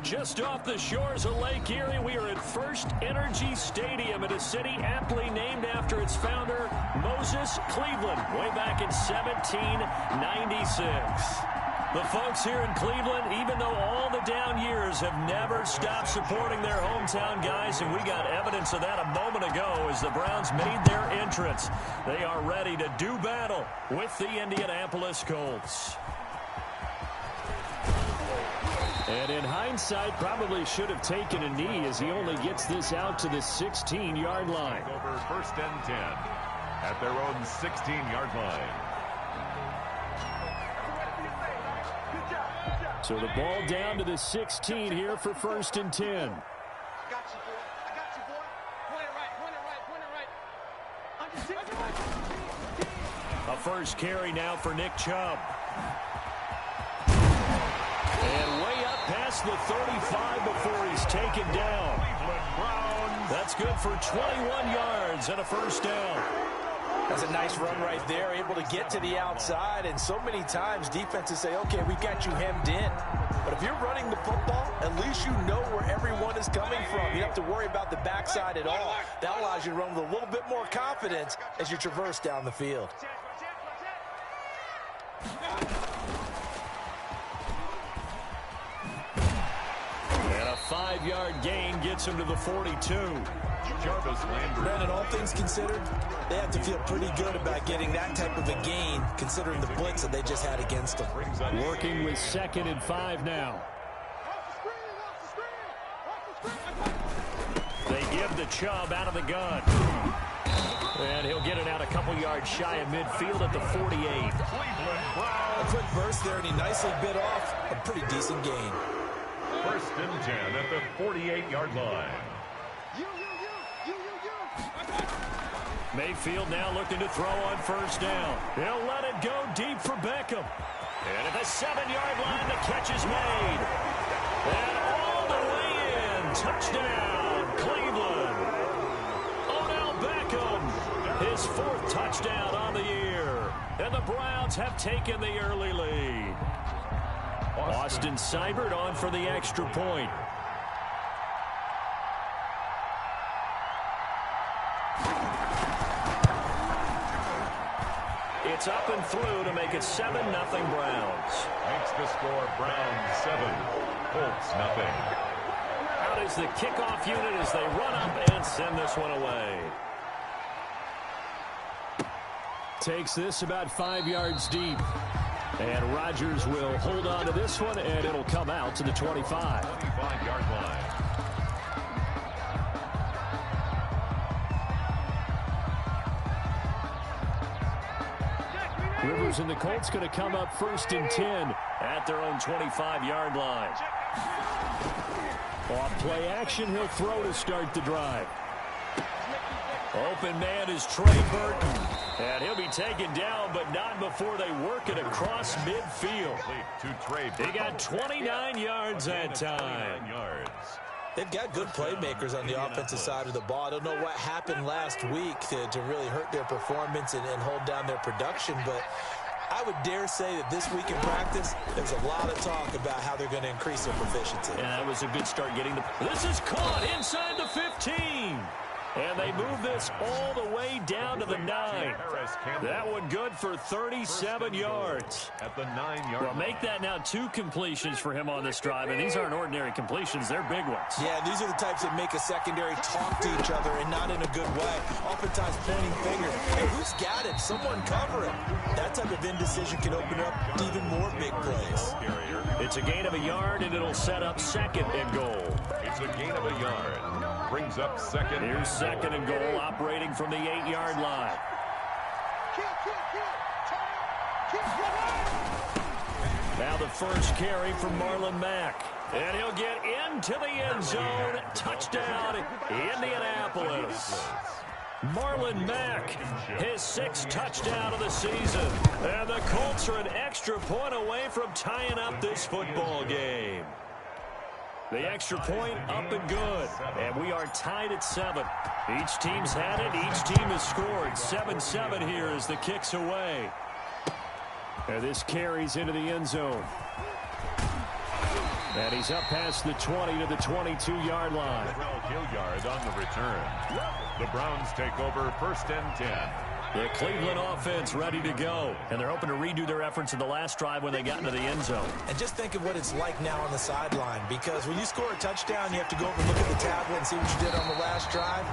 Just off the shores of Lake Erie, we are at First Energy Stadium in a city aptly named after its founder, Moses Cleveland, way back in 1796. The folks here in Cleveland, even though all the down years, have never stopped supporting their hometown guys, and we got evidence of that a moment ago as the Browns made their entrance. They are ready to do battle with the Indianapolis Colts. And in hindsight, probably should have taken a knee as he only gets this out to the 16-yard line. Over first and 10 at their own 16-yard line. So the ball down to the 16 here for first and 10. I got you, boy. I got you, boy. Point it right, point it right, point it right. A first carry now for Nick Chubb. And way up past the 35 before he's taken down. That's good for 21 yards and a first down. That's a nice run right there, able to get to the outside, and so many times defenses say, okay, we've got you hemmed in. But if you're running the football, at least you know where everyone is coming from. You don't have to worry about the backside at all. That allows you to run with a little bit more confidence as you traverse down the field. And a 5-yard gain gets him to the 42. Brandon, all things considered, they have to feel pretty good about getting that type of a gain, considering the blitz that they just had against them. Working with 2nd and 5 now. They give the Chubb out of the gun. And he'll get it out a couple yards shy of midfield at the 48. A quick burst there, and he nicely bit off a pretty decent gain. First and 10 at the 48-yard line. Mayfield now looking to throw on first down. He'll let it go deep for Beckham. And at the 7-yard line, the catch is made. And all the way in. Touchdown, Cleveland. Odell Beckham, his 4th touchdown on the year. And the Browns have taken the early lead. Austin Seibert on for the extra point. It's up and through to make it 7-0 Browns. Makes the score Browns 7, Colts 0. Out is the kickoff unit as they run up and send this one away. Takes this about 5 yards deep. And Rodgers will hold on to this one, and it'll come out to the 25. 25-yard line. Rivers and the Colts going to come up first and 10 at their own 25-yard line. Off play action, he'll throw to start the drive. Open man is Trey Burton. And he'll be taken down, but not before they work it across midfield. He got 29 yards that time. They've got good playmakers on the offensive side of the ball. I don't know what happened last week to really hurt their performance and hold down their production, but I would dare say that this week in practice, there's a lot of talk about how they're going to increase their proficiency. And that was a good start getting the... This is caught inside the 15. And they move this all the way down to the 9. That one good for 37 yards. At the 9-yard Well, make that now 2 completions for him on this drive. And these aren't ordinary completions. They're big ones. Yeah, these are the types that make a secondary talk to each other and not in a good way. Oftentimes pointing fingers. Hey, who's got it? Someone cover it. That type of indecision can open up even more big plays. It's a gain of a yard, and it'll set up 2nd and goal. It's a gain of a yard. Brings up 2nd. Here's 2nd and goal, operating from the 8-yard line. Now the first carry from Marlon Mack. And he'll get into the end zone. Touchdown, Indianapolis. Marlon Mack, his 6th touchdown of the season. And the Colts are an extra point away from tying up this football game. The extra point up and good. And we are tied at 7. Each team's had it. Each team has scored. 7-7 here as the kick's away. And this carries into the end zone. And he's up past the 20 to the 22-yard line. Mtlgear on the return. The Browns take over 1st and 10. The Cleveland offense ready to go. And they're hoping to redo their efforts in the last drive when they got into the end zone. And just think of what it's like now on the sideline, because when you score a touchdown, you have to go over and look at the tablet and see what you did on the last drive.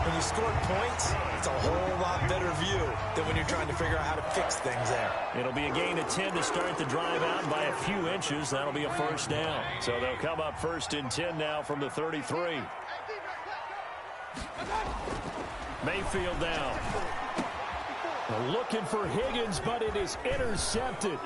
When you scored points, it's a whole lot better view than when you're trying to figure out how to fix things there. It'll be a gain of 10 to start the drive out by a few inches. That'll be a first down. So they'll come up 1st and 10 now from the 33. Mayfield down. Looking for Higgins, but it is intercepted.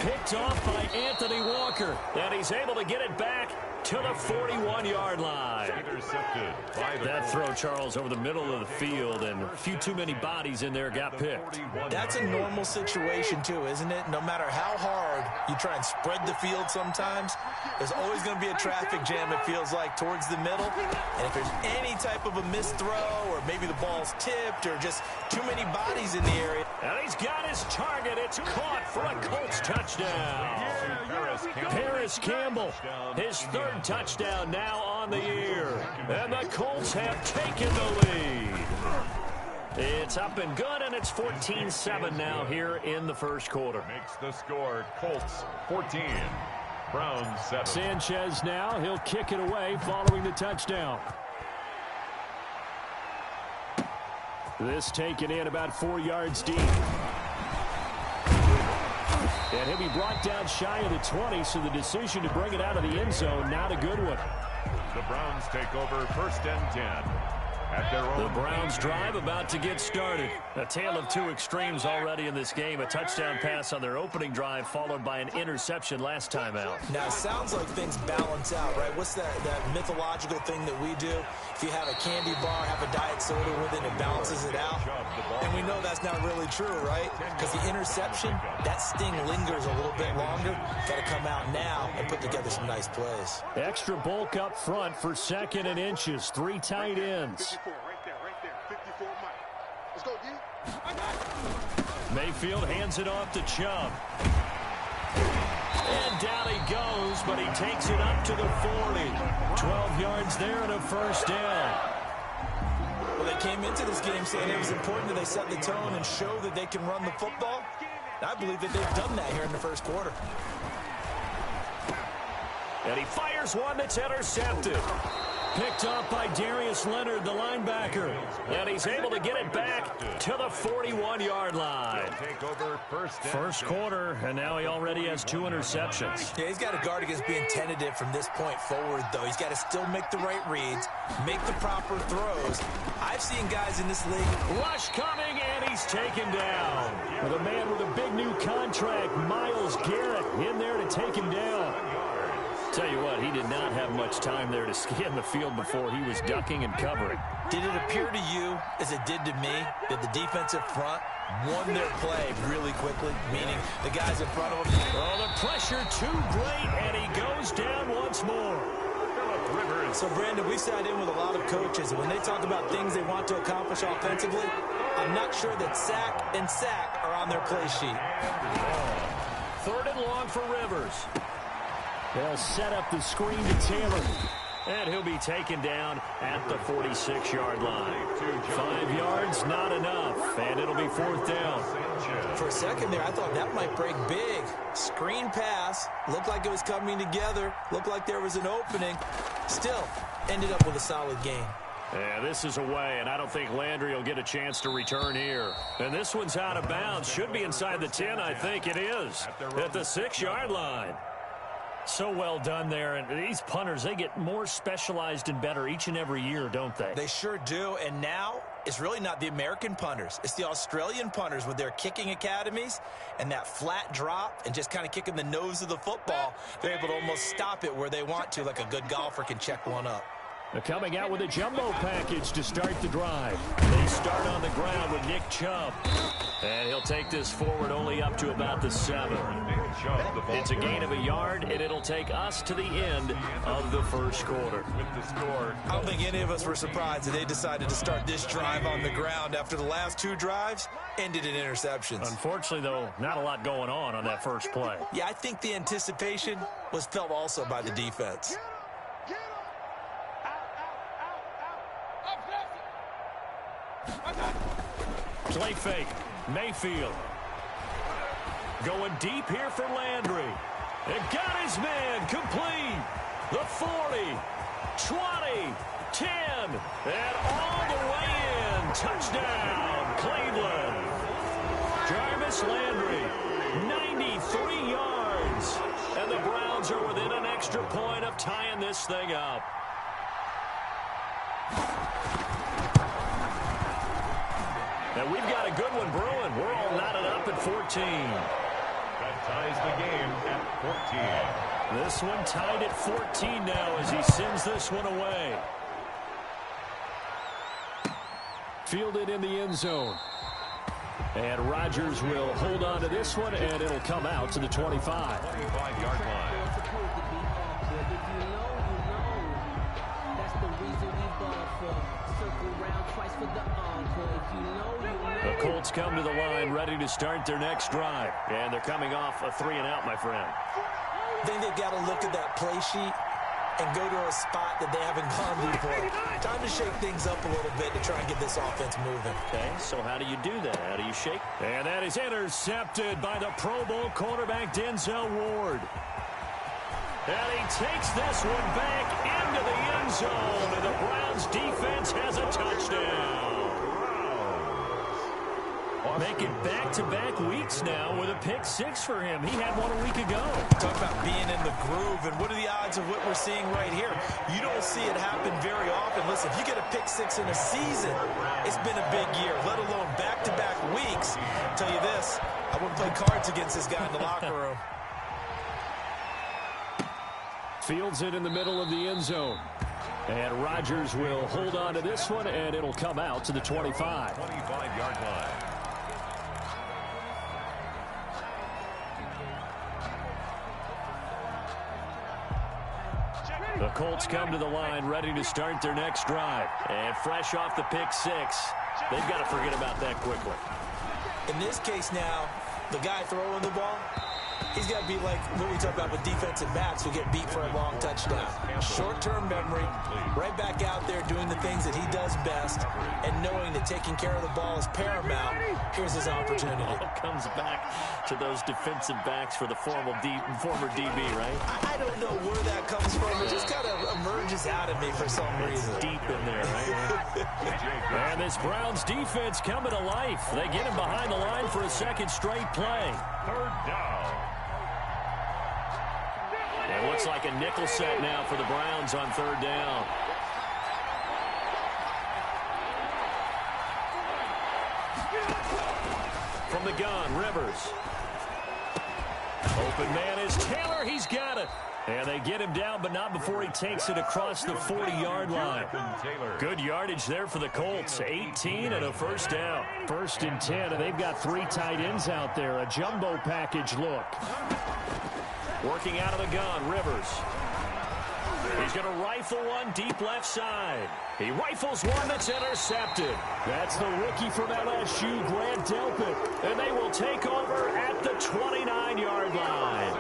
Picked off by Anthony Walker. And he's able to get it back to the 41-yard line. Intercepted by that throw, Charles, over the middle of the field, and a few too many bodies in there got picked. That's a normal situation, too, isn't it? No matter how hard you try and spread the field sometimes, there's always going to be a traffic jam, it feels like, towards the middle. And if there's any type of a missed throw, or maybe the ball's tipped, or just too many bodies in the area. And he's got his target. It's caught for a Colts touchdown. Paris Campbell, his 3rd touchdown now on the year. And the Colts have taken the lead. It's up and good, and it's 14-7 now here in the first quarter. Makes the score Colts 14, Browns 7. Sanchez now, he'll kick it away following the touchdown. This taken in about 4 yards deep. And he'll be brought down shy of the 20, so the decision to bring it out of the end zone, not a good one. The Browns take over 1st and 10. At their own. The Browns drive about to get started. A tale of two extremes already in this game. A touchdown pass on their opening drive, followed by an interception last time out. Now, it sounds like things balance out, right? What's that mythological thing that we do? If you have a candy bar, have a diet soda with it, it balances it out. And we know that's not really true, right? Because the interception, that sting lingers a little bit longer. Got to come out now and put together some nice plays. Extra bulk up front for 2nd and inches. 3 tight ends. Right there. 54 Mike. Let's go, D. Mayfield hands it off to Chubb. And down he goes, but he takes it up to the 40. 12 yards there and a first down. Well, they came into this game saying it was important that they set the tone and show that they can run the football. I believe that they've done that here in the first quarter. And he fires one that's intercepted. Picked off by Darius Leonard, the linebacker. And he's able to get it back to the 41-yard line. First quarter, and now he already has 2 interceptions. Yeah, he's got to guard against being tentative from this point forward, though. He's got to still make the right reads, make the proper throws. I've seen guys in this league. Rush coming, and he's taken down. With a man with a big new contract, Myles Garrett, in there to take him down. Tell you what, he did not have much time there to scan the field before he was ducking and covering. Did it appear to you, as it did to me, that the defensive front won their play really quickly, meaning the guys in front of him? Oh, the pressure too great, and he goes down once more. So, Brandon, we sat in with a lot of coaches, and when they talk about things they want to accomplish offensively, I'm not sure that sack and sack are on their play sheet. 3rd and long for Rivers. They'll set up the screen to Taylor. And he'll be taken down at the 46-yard line. 5 yards, not enough. And it'll be 4th down. For a second there, I thought that might break big. Screen pass. Looked like it was coming together. Looked like there was an opening. Still, ended up with a solid gain. Yeah, this is away, and I don't think Landry will get a chance to return here. And this one's out of bounds. Should be inside the 10, I think it is. At the 6-yard line. So well done there, and these punters, they get more specialized and better each and every year, don't they? They sure do, and now it's really not the American punters. It's the Australian punters with their kicking academies and that flat drop and just kind of kicking the nose of the football. They're able to almost stop it where they want to, like a good golfer can check one up. Coming out with a jumbo package to start the drive. They start on the ground with Nick Chubb. And he'll take this forward only up to about the 7. It's a gain of a yard, and it'll take us to the end of the first quarter. With the score. I don't think any of us were surprised that they decided to start this drive on the ground after the last 2 drives ended in interceptions. Unfortunately, though, not a lot going on that first play. Yeah, I think the anticipation was felt also by the defense. Play fake. Mayfield. Going deep here for Landry. And got his man complete. The 40, 20, 10, and all the way in. Touchdown, Cleveland. Jarvis Landry, 93 yards. And the Browns are within an extra point of tying this thing up. And we've got a good one brewing. We're all knotted up at 14. That ties the game at 14. This one tied at 14 now as he sends this one away. Fielded in the end zone. And Rodgers will hold on to this one, and it'll come out to the 25. 25-yard line. The Colts come to the line ready to start their next drive. And they're coming off a 3-and-out, my friend. I think they've got to look at that play sheet and go to a spot that they haven't gone before. Time to shake things up a little bit to try and get this offense moving. Okay, so how do you do that? How do you shake? And that is intercepted by the Pro Bowl cornerback Denzel Ward. And he takes this one back into the end zone, and the Browns defense has a touchdown. Making back-to-back weeks now with a pick-6 for him. He had one a week ago. Talk about being in the groove, and what are the odds of what we're seeing right here? You don't see it happen very often. Listen, if you get a pick-6 in a season, it's been a big year, let alone back-to-back weeks. I'll tell you this, I wouldn't play cards against this guy in the locker room. Fields it in the middle of the end zone. And Rodgers will hold on to this one, and it'll come out to the 25. 25-yard line. The Colts come to the line ready to start their next drive. And fresh off the pick-6, they've got to forget about that quickly. In this case now, the guy throwing the ball, he's got to be like what we talk about with defensive backs who get beat for a long touchdown. Short-term memory, right back out there doing the things that he does best, and knowing that taking care of the ball is paramount. Here's his opportunity. All comes back to those defensive backs for the former DB, right? I don't know where that comes from. It just kind of emerges out of me for some reason. Deep in there, right? And this Browns defense coming to life. They get him behind the line for a second straight play. Third down. It looks like a nickel set now for the Browns on third down. From the gun, Rivers. Open man is Taylor. He's got it. And they get him down, but not before he takes it across the 40-yard line. Good yardage there for the Colts. 18 and a first down. 1st and 10, and they've got 3 tight ends out there. A jumbo package look. Working out of the gun, Rivers. He's going to rifle one deep left side. He rifles one that's intercepted. That's the rookie from LSU, Grant Delpit. And they will take over at the 29-yard line.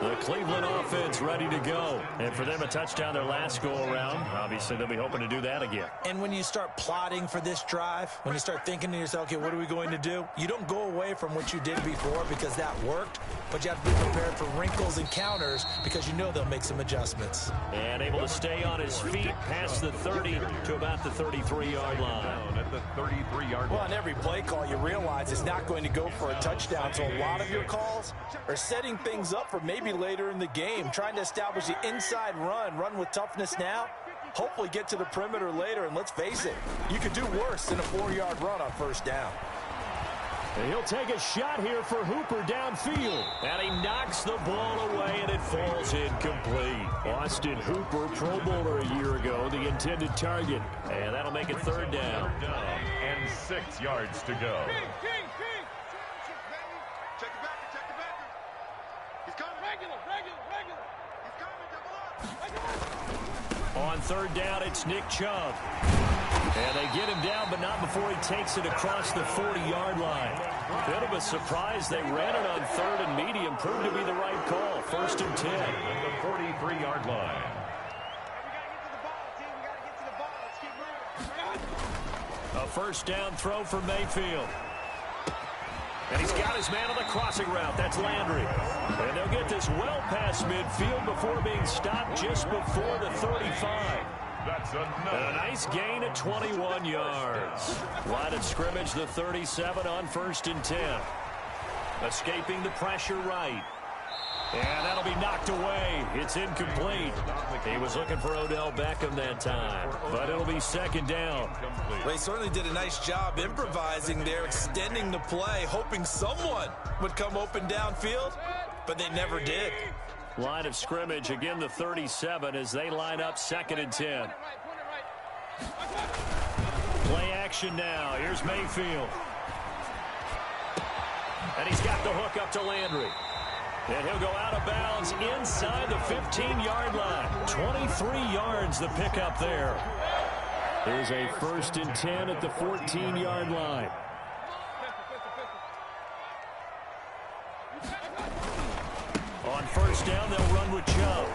The Cleveland offense ready to go. And for them, a touchdown their last go-around. Obviously, they'll be hoping to do that again. And when you start plotting for this drive, when you start thinking to yourself, okay, what are we going to do? You don't go away from what you did before because that worked, but you have to be prepared for wrinkles and counters because you know they'll make some adjustments. And able to stay on his feet past the 30 to about the 33-yard line. At the 33-yard line. Well, on every play call, you realize it's not going to go for a touchdown, so a lot of your calls are setting things up for maybe later in the game, trying to establish the inside run with toughness now, hopefully get to the perimeter later, and let's face it, you could do worse than a 4-yard run on first down. And he'll take a shot here for Hooper downfield. And he knocks the ball away, and it falls incomplete. Austin Hooper, Pro Bowler a year ago, the intended target. And that'll make it third down. And 6 yards to go. King. Check the back. He's coming. Regular. He's coming, double up. On third down, it's Nick Chubb. And they get him down, but not before he takes it across the 40-yard line. Bit of a surprise. They ran it on third and medium. Proved to be the right call. First and 10. At the 43-yard line. A first down throw for Mayfield. And he's got his man on the crossing route. That's Landry. And they'll get this well past midfield before being stopped just before the 35. That's another. And a nice gain at 21 yards. Line of scrimmage, the 37 on first and 10. Escaping the pressure right. And that'll be knocked away. It's incomplete. He was looking for Odell Beckham that time, but it'll be second down. Well, he certainly did a nice job improvising there, extending the play, hoping someone would come open downfield, but they never did. Line of scrimmage, again the 37 as they line up second and 10. Play action now. Here's Mayfield. And he's got the hook up to Landry. And he'll go out of bounds inside the 15-yard line. 23 yards the pickup there. There's a first and 10 at the 14-yard line. On first down, they'll run with Chubb.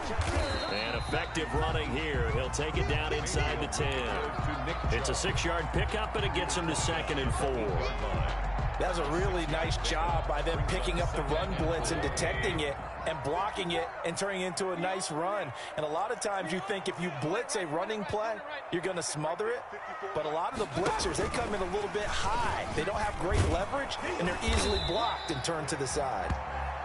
And effective running here. He'll take it down inside the 10. It's a 6-yard pickup, and it gets him to second and 4. That was a really nice job by them picking up the run blitz and detecting it and blocking it and turning it into a nice run. And a lot of times you think if you blitz a running play, you're going to smother it. But a lot of the blitzers, they come in a little bit high. They don't have great leverage, and they're easily blocked and turned to the side.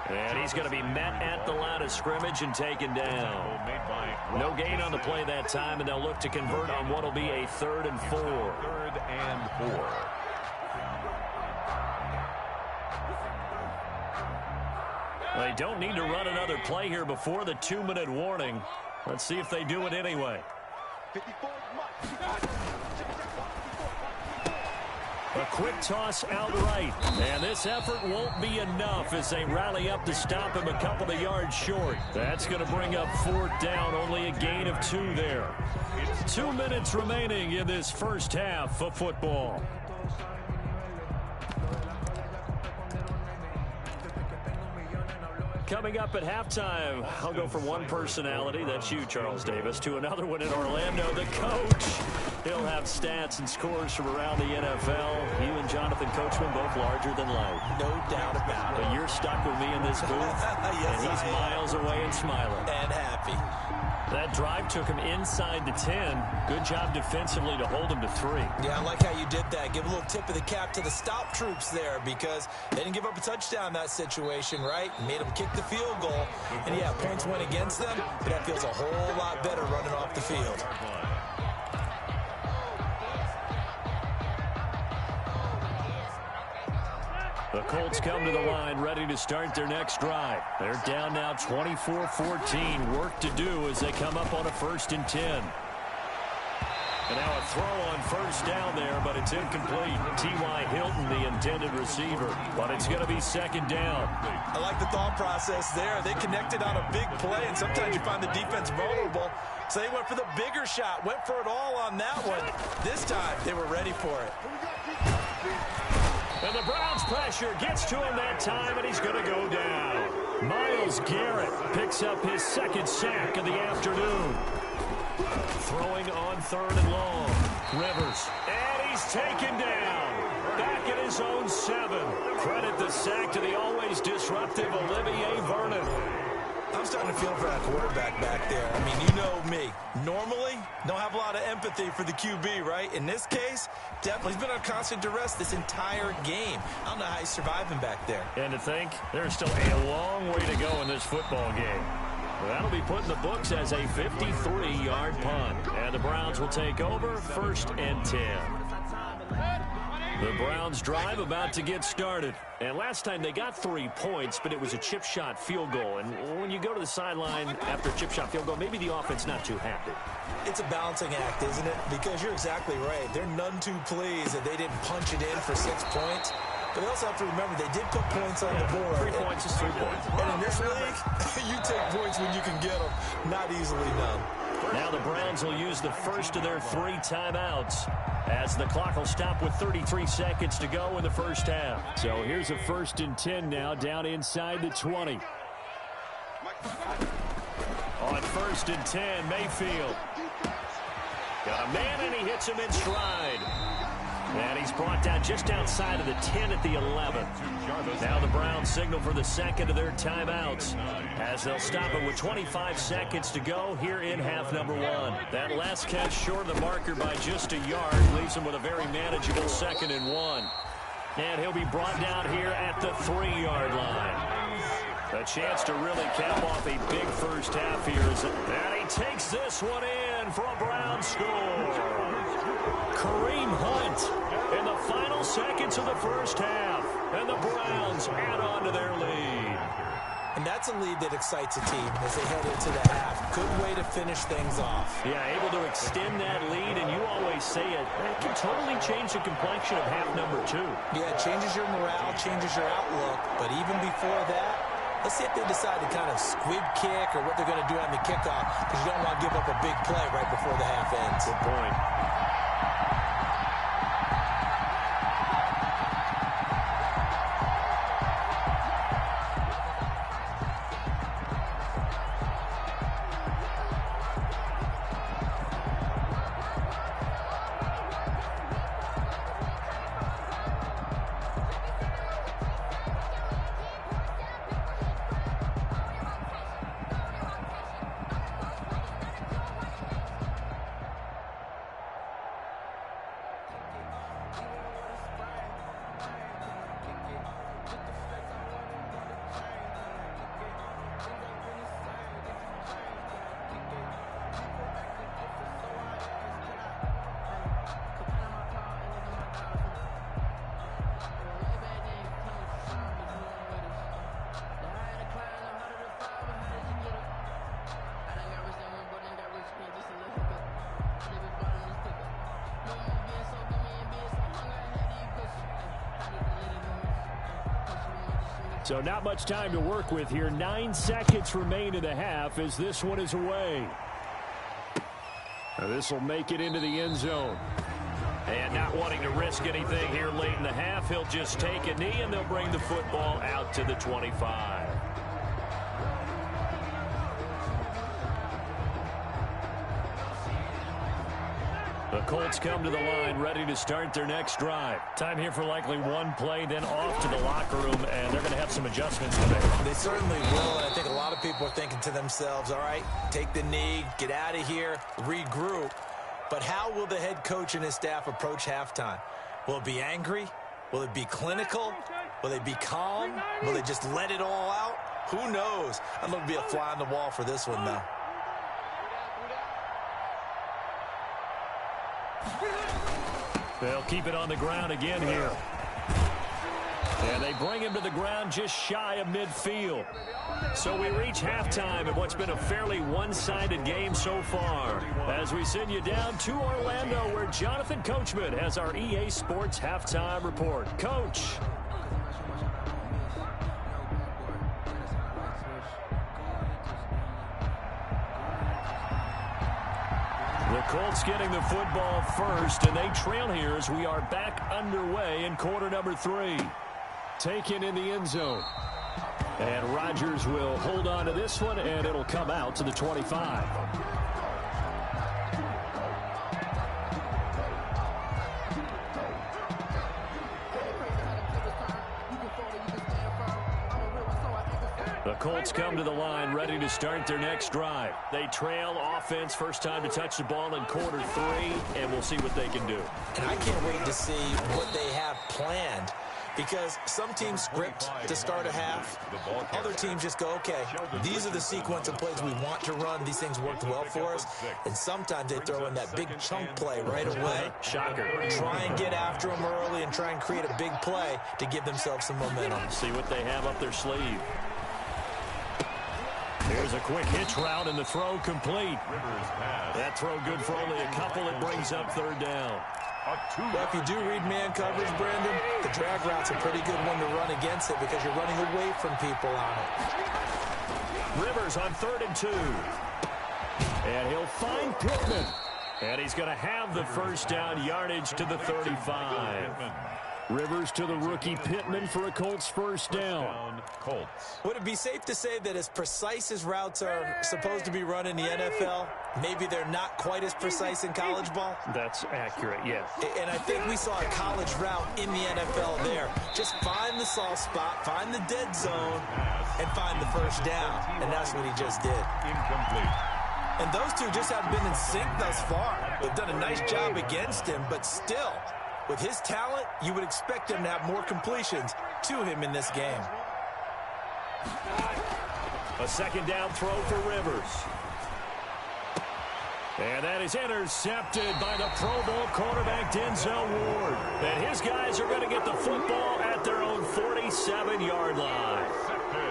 And he's going to be met at the line of scrimmage and taken down. No gain on the play that time, and they'll look to convert on what will be a 3rd and 4. 3rd and 4. They don't need to run another play here before the 2-minute warning. Let's see if they do it anyway. A quick toss out right. And this effort won't be enough as they rally up to stop him a couple of yards short. That's going to bring up 4th down. Only a gain of 2 there. 2 minutes remaining in this first half of football. Coming up at halftime, I'll go from one personality, that's you, Charles Davis, to another one in Orlando, the coach. He'll have stats and scores from around the NFL. You and Jonathan Coachman both larger than life. No doubt about it. But you're stuck with me in this booth, yes, and he's miles away and smiling. And happy. That drive took him inside the 10. Good job defensively to hold him to 3. Yeah, I like how you did that. Give a little tip of the cap to the stop troops there because they didn't give up a touchdown in that situation, right? Made them kick the field goal. And, yeah, points went against them, but that feels a whole lot better running off the field. The Colts come to the line ready to start their next drive. They're down now 24-14. Work to do as they come up on a 1st and 10. And now a throw on first down there, but it's incomplete. T.Y. Hilton, the intended receiver, but it's going to be 2nd down. I like the thought process there. They connected on a big play, and sometimes you find the defense vulnerable. So they went for the bigger shot, went for it all on that one. This time, they were ready for it. And the Browns' pressure gets to him that time, and he's going to go down. Myles Garrett picks up his 2nd sack of the afternoon. Throwing on 3rd and long. Rivers. And he's taken down. Back at his own 7. Credit the sack to the always disruptive Olivier Vernon. I'm starting to feel for that quarterback back there. I mean, you know me. Normally, don't have a lot of empathy for the QB, right? In this case, definitely he's been on constant duress this entire game. I don't know how he's surviving back there. And to think, there's still a long way to go in this football game. That'll be put in the books as a 53-yard punt. And the Browns will take over 1st and 10. The Browns drive about to get started. And last time they got 3 points, but it was a chip shot field goal. And when you go to the sideline after a chip shot field goal, maybe the offense not too happy. It's a balancing act, isn't it? Because you're exactly right. They're none too pleased that they didn't punch it in for 6 points. But they also have to remember they did put points on the board. 3 points is 3 points. And in this league, you take points when you can get them. Not easily done. Now the Browns will use the first of their 3 timeouts as the clock will stop with 33 seconds to go in the first half. So here's a 1st and 10 now down inside the 20. On 1st and 10, Mayfield. Got a man and he hits him in stride. And he's brought down just outside of the 10 at the 11. Now the Browns signal for the second of their timeouts as they'll stop it with 25 seconds to go here in half number 1. That last catch short of the marker by just a yard leaves him with a very manageable 2nd and 1. And he'll be brought down here at the 3-yard line. A chance to really cap off a big first half here. And he takes this one in for a Brown score. Kareem Hunt in the final seconds of the first half. And the Browns add on to their lead. And that's a lead that excites a team as they head into the half. Good way to finish things off. Yeah, able to extend that lead, and you always say it can totally change the complexion of half number 2. Yeah, it changes your morale, changes your outlook. But even before that, let's see if they decide to kind of squib kick or what they're going to do on the kickoff, because you don't want to give up a big play right before the half ends. Good point. So not much time to work with here. 9 seconds remain in the half as this one is away. This will make it into the end zone. And not wanting to risk anything here late in the half, he'll just take a knee and they'll bring the football out to the 25. The Colts come to the line, ready to start their next drive. Time here for likely one play, then off to the locker room, and they're going to have some adjustments to make. They certainly will, and I think a lot of people are thinking to themselves, all right, take the knee, get out of here, regroup. But how will the head coach and his staff approach halftime? Will it be angry? Will it be clinical? Will they be calm? Will they just let it all out? Who knows? I'd love to be a fly on the wall for this one, though. They'll keep it on the ground again here. And they bring him to the ground just shy of midfield. So we reach halftime in what's been a fairly one-sided game so far. As we send you down to Orlando, where Jonathan Coachman has our EA Sports halftime report. Coach. The Colts getting the football first, and they trail here as we are back underway in quarter number 3. Taken in the end zone. And Rodgers will hold on to this one, and it'll come out to the 25. The Colts come to the line ready to start their next drive. They trail offense, first time to touch the ball in quarter 3, and we'll see what they can do. And I can't wait to see what they have planned. because some teams script to start a half. Other teams just go, okay, these are the sequence of plays we want to run. These things worked well for us. And sometimes they throw in that big chunk play right away. Shocker. Try and get after them early and try and create a big play to give themselves some momentum. See what they have up their sleeve. Here's a quick hitch route, and the throw complete. That throw good for only a couple. It brings up third down. Well, if you do read man coverage, Brandon, the drag route's a pretty good one to run against it because you're running away from people on it. Rivers on 3rd and 2. And he'll find Pittman. And he's going to have the first down, yardage to the 35. Rivers to the rookie Pittman for a Colts first down. Would it be safe to say that as precise as routes are supposed to be run in the NFL, maybe they're not quite as precise in college ball? That's accurate, yes. And I think we saw a college route in the NFL there. Just find the soft spot, find the dead zone, and find the first down. And that's what he just did. Incomplete. And those two just haven't been in sync thus far. They've done a nice job against him, but still, with his talent, you would expect him to have more completions to him in this game. A second down throw for Rivers. And that is intercepted by the Pro Bowl quarterback Denzel Ward. And his guys are going to get the football at their own 47-yard line.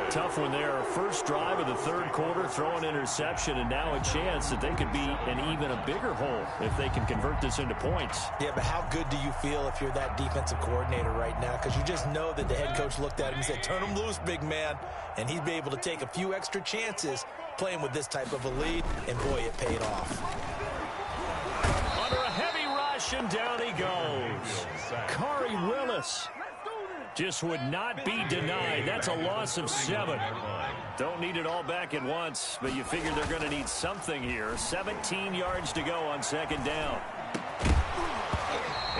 Tough one there. First drive of the third quarter, throw an interception, and now a chance that they could be in even a bigger hole if they can convert this into points. Yeah, but how good do you feel if you're that defensive coordinator right now? Because you just know that the head coach looked at him and said, turn him loose, big man. And he'd be able to take a few extra chances playing with this type of a lead, and boy, it paid off. Under a heavy rush, and down he goes. Khari Willis just would not be denied. That's a loss of 7. Don't need it all back at once, but you figure they're going to need something here. 17 yards to go on second down.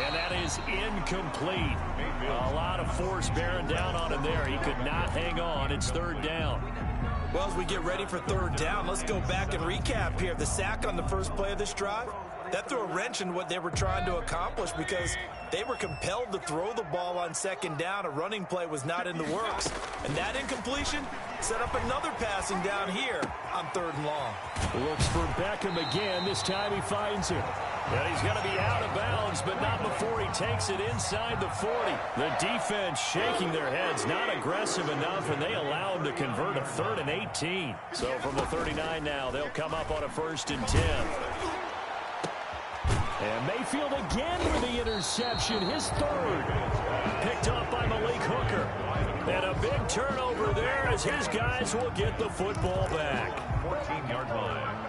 And that is incomplete. A lot of force bearing down on him there. He could not hang on. It's third down. Well, as we get ready for third down, let's go back and recap here. The sack on the first play of this drive, that threw a wrench in what they were trying to accomplish because they were compelled to throw the ball on second down. A running play was not in the works. And that incompletion set up another passing down here on 3rd and long. Looks for Beckham again. This time he finds him. And he's going to be out of bounds, but not before he takes it inside the 40. The defense shaking their heads, not aggressive enough, and they allow him to convert a 3rd and 18. So from the 39 now, they'll come up on a 1st and 10. And Mayfield again with the interception, his 3rd. Picked up by Malik Hooker. And a big turnover there as his guys will get the football back. 14-yard line.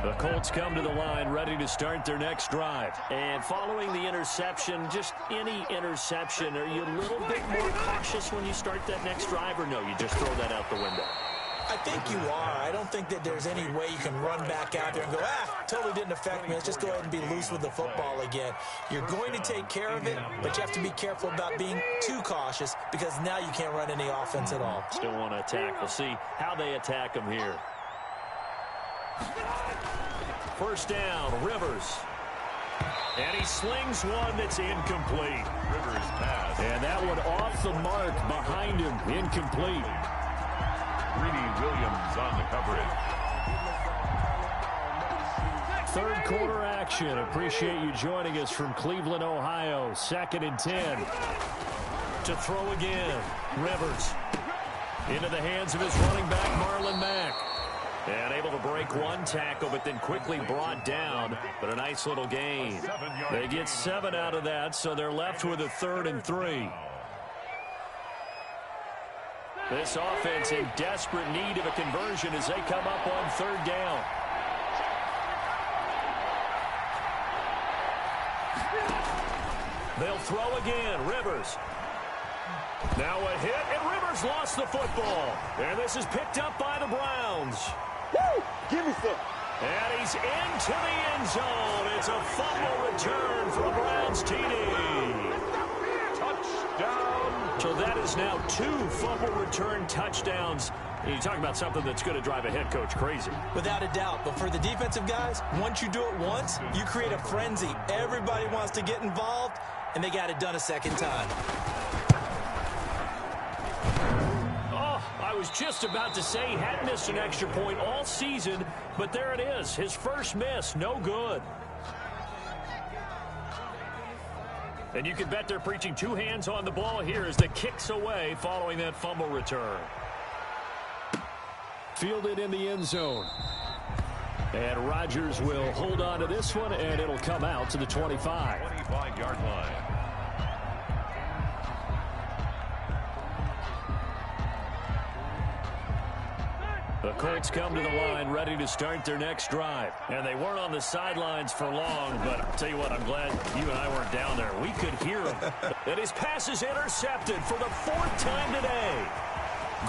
The Colts come to the line ready to start their next drive. And following the interception, just any interception, are you a little bit more cautious when you start that next drive, or no, you just throw that out the window? I think you are. I don't think that there's any way you can run back out there and go, totally didn't affect me. Let's just go ahead and be loose with the football again. You're going to take care of it, but you have to be careful about being too cautious because now you can't run any offense at all. Still want to attack. We'll see how they attack them here. First down, Rivers. And he slings one that's incomplete. Rivers pass. And that one off the mark behind him, incomplete. Greedy Williams on the coverage. Third quarter action. Appreciate you joining us from Cleveland, Ohio. 2nd and 10. To throw again. Rivers. Into the hands of his running back, Marlon Mack. And able to break one tackle, but then quickly brought down. But a nice little gain. They get 7 out of that, so they're left with a 3rd and 3. This offense in desperate need of a conversion as they come up on 3rd down. They'll throw again. Rivers. Now a hit, and Rivers lost the football. And this is picked up by the Browns. Woo! Give me some. And he's into the end zone. It's a fumble return for a Browns TD. Touchdown, So that is now 2 fumble return touchdowns. You talk about something that's going to drive a head coach crazy. Without a doubt. But for the defensive guys, once you do it once, you create a frenzy. Everybody wants to get involved, and they got it done a second time. Oh, I was just about to say he hadn't missed an extra point all season, but there it is. His first miss, no good. And you can bet they're preaching 2 hands on the ball here as the kick's away following that fumble return. Fielded in the end zone. And Rodgers will hold on to this one, and it'll come out to the 25. 25-yard line. The Colts come to the line ready to start their next drive. And they weren't on the sidelines for long, but I'll tell you what, I'm glad you and I weren't down there. We could hear him. And his pass is intercepted for the 4th time today.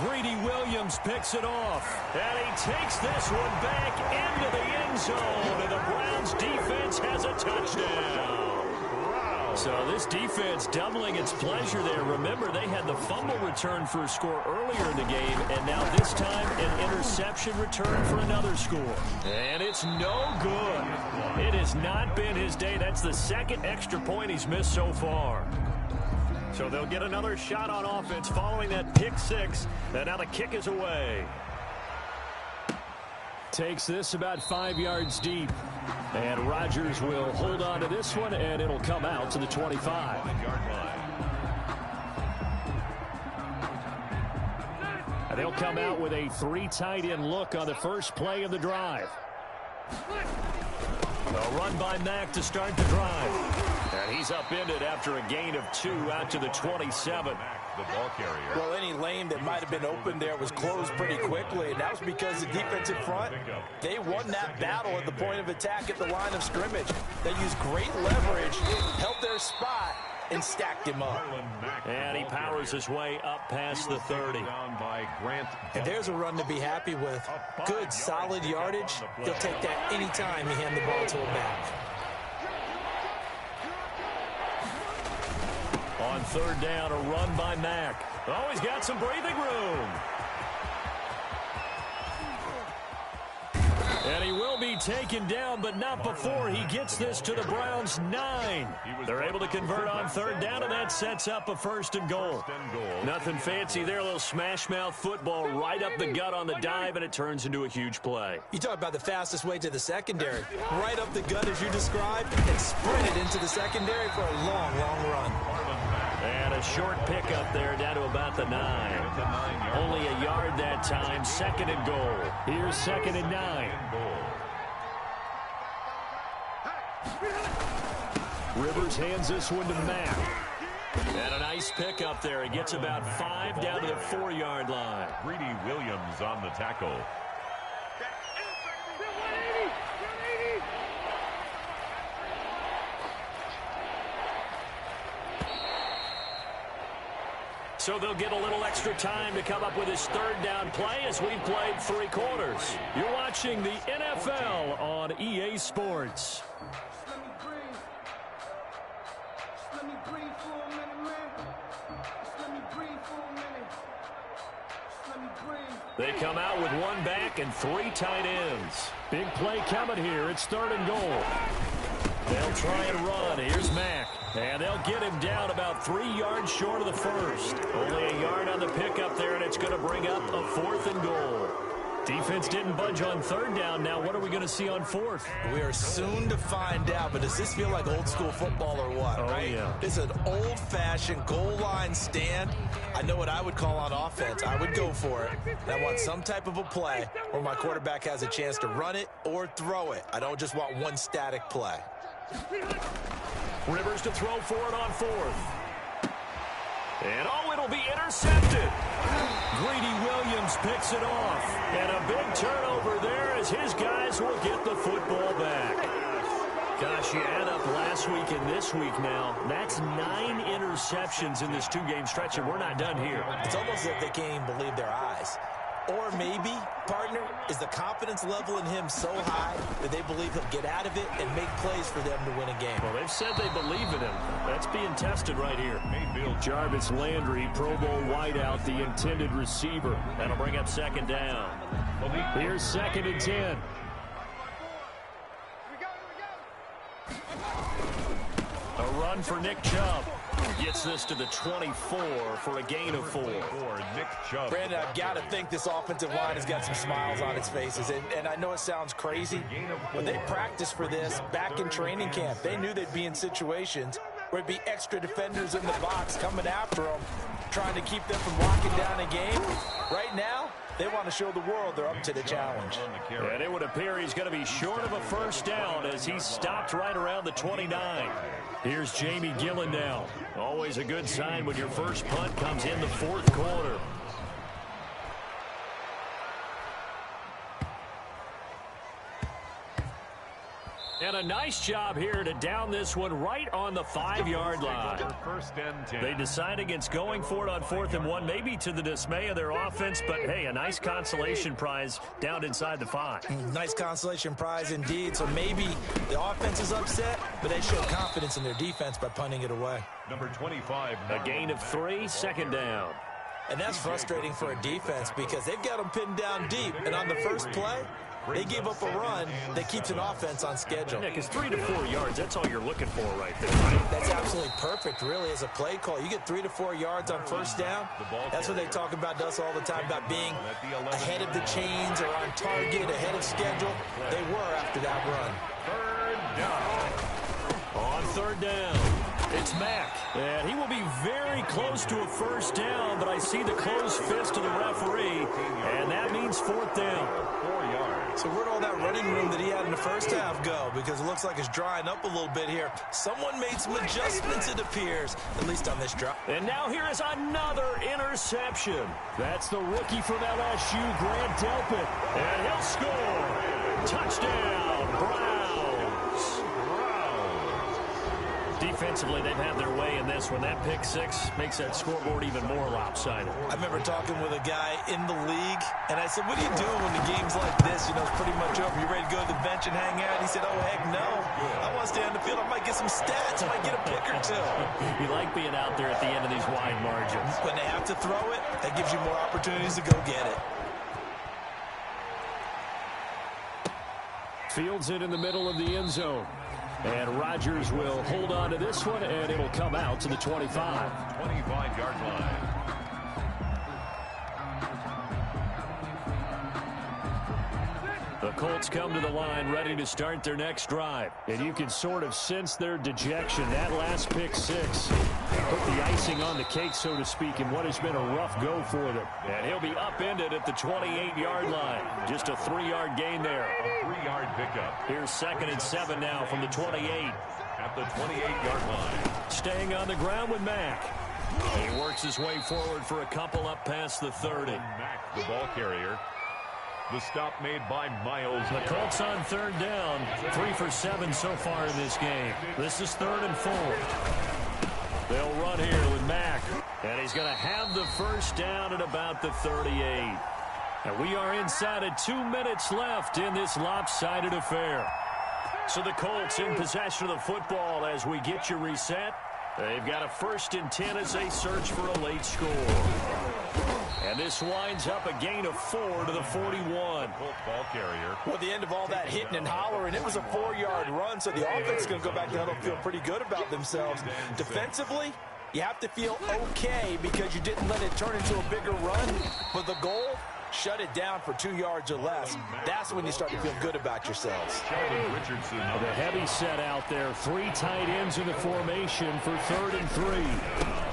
Greedy Williams picks it off. And he takes this one back into the end zone. And the Browns defense has a touchdown. So this defense doubling its pleasure there. Remember, they had the fumble return for a score earlier in the game, and now this time an interception return for another score. And it's no good. It has not been his day. That's the 2nd extra point he's missed so far. So they'll get another shot on offense following that pick 6, and now the kick is away. Takes this about 5 yards deep. And Rodgers will hold on to this one, and it'll come out to the 25. 5-yard line. And they'll come out with a 3 tight end look on the first play of the drive. A run by Mack to start the drive. And he's upended after a gain of 2 out to the 27. The ball carrier. Well, any lane that might have been open there was closed pretty quickly, and that was because the defensive front, they won that battle at the point of attack at the line of scrimmage. They used great leverage, held their spot, and stacked him up. And he powers his way up past the 30. And there's a run to be happy with. Good, solid yardage. He'll take that anytime you hand the ball to him back. On 3rd down, a run by Mack. Oh, he's got some breathing room. And he will be taken down, but not before he gets this to the Browns' 9. They're able to convert on 3rd down, and that sets up a 1st and goal. Nothing fancy there, a little smash-mouth football right up the gut on the dive, and it turns into a huge play. You talk about the fastest way to the secondary. Right up the gut, as you described, and sprinted into the secondary for a long, long run. And a short pickup there down to about the 9. Only a yard that time, 2nd and goal. Here's 2nd and 9. Rivers hands this one to Mack. And a nice pickup there. He gets about 5 down to the 4-yard line. Greedy Williams on the tackle. So they'll get a little extra time to come up with his 3rd down play as we've played 3 quarters. You're watching the NFL on EA Sports. They come out with 1 back and 3 tight ends. Big play coming here. It's 3rd and goal. They'll try and run. Here's Mack. And they'll get him down about 3 yards short of the 1st. Only a yard on the pickup there, and it's going to bring up a 4th and goal. Defense didn't budge on 3rd down. Now what are we going to see on 4th? We are soon to find out, but does this feel like old school football or what, right? Yeah. It's an old-fashioned goal line stand. I know what I would call on offense. I would go for it. And I want some type of a play where my quarterback has a chance to run it or throw it. I don't just want one static play. Rivers to throw for it on 4th. And, oh, it'll be intercepted. Greedy Williams picks it off. And a big turnover there as his guys will get the football back. Gosh, you add up last week and this week now. That's 9 interceptions in this 2-game stretch, and we're not done here. It's almost like they can't even believe their eyes. Or maybe, partner, is the confidence level in him so high that they believe he'll get out of it and make plays for them to win a game. Well, they've said they believe in him. That's being tested right here. Jarvis Landry, Pro Bowl wideout, the intended receiver. That'll bring up second down. Here's 2nd and 10. A run for Nick Chubb. Gets this to the 24 for a gain of 4. Brandon, I've got to think this offensive line has got some smiles on its faces. And I know it sounds crazy, but they practiced for this back in training camp. They knew they'd be in situations where it'd be extra defenders in the box coming after them, trying to keep them from locking down a game. Right now, they want to show the world they're up to the challenge. And it would appear he's going to be short of a first down as he stopped right around the 29. Here's Jamie Gillen now. Always a good sign when your first punt comes in the 4th quarter. And a nice job here to down this one right on the 5-yard line. First and 10. They decide against going for it on 4th and 1, maybe to the dismay of their offense, but hey, a nice consolation prize down inside the 5. Nice consolation prize indeed. So maybe the offense is upset, but they show confidence in their defense by punting it away. Number 25. A gain of 3, 2nd down. And that's frustrating for a defense because they've got them pinned down deep. And on the first play, they gave up a run that keeps an offense on schedule. Yeah, because 3 to 4 yards, that's all you're looking for right there, right? That's absolutely perfect, really, as a play call. You get 3 to 4 yards on first down. That's what they talk about us all the time, about being ahead of the chains or on target, ahead of schedule. They were after that run. 3rd down. On 3rd down, it's Mack. And he will be very close to a first down, but I see the closed fist of the referee, and that means 4th down. 4 yards. So where'd all that running room that he had in the first half go? Because it looks like it's drying up a little bit here. Someone made some adjustments, it appears, at least on this drive. And now here is another interception. That's the rookie from LSU, Grant Delpit. And he'll score. Touchdown, Browns. Defensively, they've had their way in this one. That pick 6 makes that scoreboard even more lopsided. I remember talking with a guy in the league, and I said, what are you doing when the game's like this? You know, it's pretty much over. You ready to go to the bench and hang out? He said, oh, heck no. I want to stay on the field. I might get some stats. I might get a pick or 2. You like being out there at the end of these wide margins. When they have to throw it, that gives you more opportunities to go get it. Fields it in the middle of the end zone. And Rodgers will hold on to this one, and it'll come out to the 25. 25-yard line. The Colts come to the line ready to start their next drive. And you can sort of sense their dejection. That last pick 6 put the icing on the cake, so to speak, in what has been a rough go for them. And he'll be upended at the 28-yard line. Just a 3-yard gain there. A 3-yard pickup. Here's 2nd and 7 now from the 28. At the 28-yard line. Staying on the ground with Mack. He works his way forward for a couple up past the 30. Mack, the ball carrier. The stop made by Miles. The Colts on 3rd down. 3 for 7 so far in this game. This is 3rd and 4. They'll run here with Mack. And he's going to have the first down at about the 38. And we are inside of 2 minutes left in this lopsided affair. So the Colts in possession of the football as we get you reset. They've got a 1st and 10 as they search for a late score. And this winds up a gain of 4 to the 41. Ball carrier. Well, the end of all that hitting and hollering, it was a 4-yard run, so the offense is going to go back down and feel pretty good about themselves. Defensively, you have to feel okay because you didn't let it turn into a bigger run. But the goal, shut it down for 2 yards or less. That's when you start to feel good about yourselves. Richardson. The heavy set out there. 3 tight ends in the formation for 3rd and 3.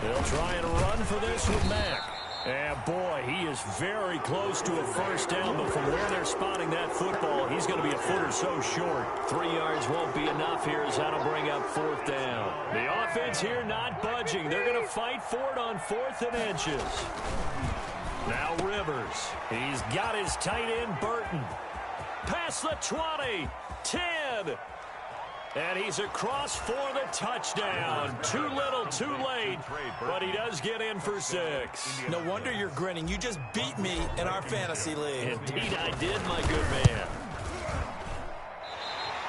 They'll try and run for this with Mack. And boy, he is very close to a first down, but from where they're spotting that football, he's going to be a foot or so short. 3 yards won't be enough here as that'll bring up 4th down. The offense here not budging. They're going to fight for it on 4th and inches. Now Rivers. He's got his tight end, Burton. Past the 20, 10. And he's across for the touchdown. Too little, too late, but he does get in for 6. No wonder you're grinning. You just beat me in our fantasy league. Indeed I did, my good man.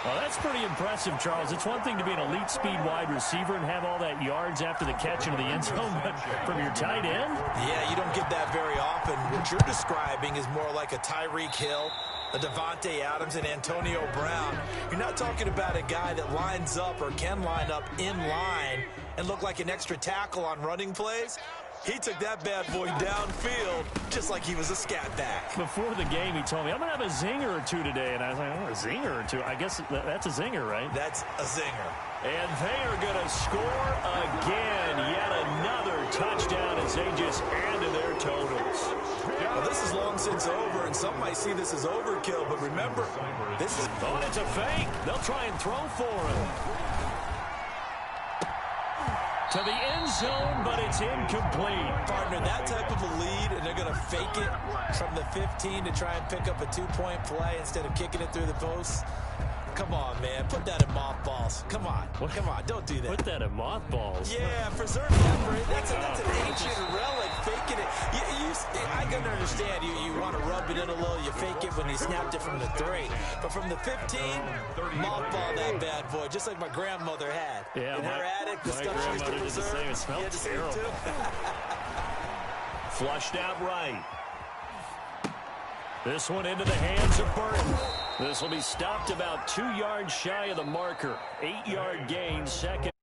Well, that's pretty impressive, Charles. It's one thing to be an elite speed wide receiver and have all that yards after the catch into the end zone, but from your tight end? Yeah, you don't get that very often. What you're describing is more like a Tyreek Hill, a Devontae Adams, and Antonio Brown. You're not talking about a guy that lines up or can line up in line and look like an extra tackle on running plays. He took that bad boy downfield just like he was a scat back. Before the game, he told me, I'm going to have a zinger or two today. And I was like, oh, a zinger or two? I guess that's a zinger, right? That's a zinger. And they are going to score again. Yet another touchdown as they just added their totals. Well, this is long since over, and some might see this as overkill. But remember, this is... Oh, it's a fake. They'll try and throw for him. To the end zone, but it's incomplete. Partner, that type of a lead, and they're going to fake it from the 15 to try and pick up a 2-point play instead of kicking it through the post. Come on, man. Put that in mothballs. Come on. Come on. Don't do that. Put that in mothballs. Yeah, preserve memory. That's an ancient relic. Faking it. I can understand. You want to rub it in a little. You fake it when you snapped it from the 3. But from the 15, mothball that bad boy, just like my grandmother had. Yeah, in her attic, the stuff she used to preserve. Did the same. It smelled terrible. Flushed out right. This one into the hands of Burton. This will be stopped about 2 yards shy of the marker. 8-yard gain, second.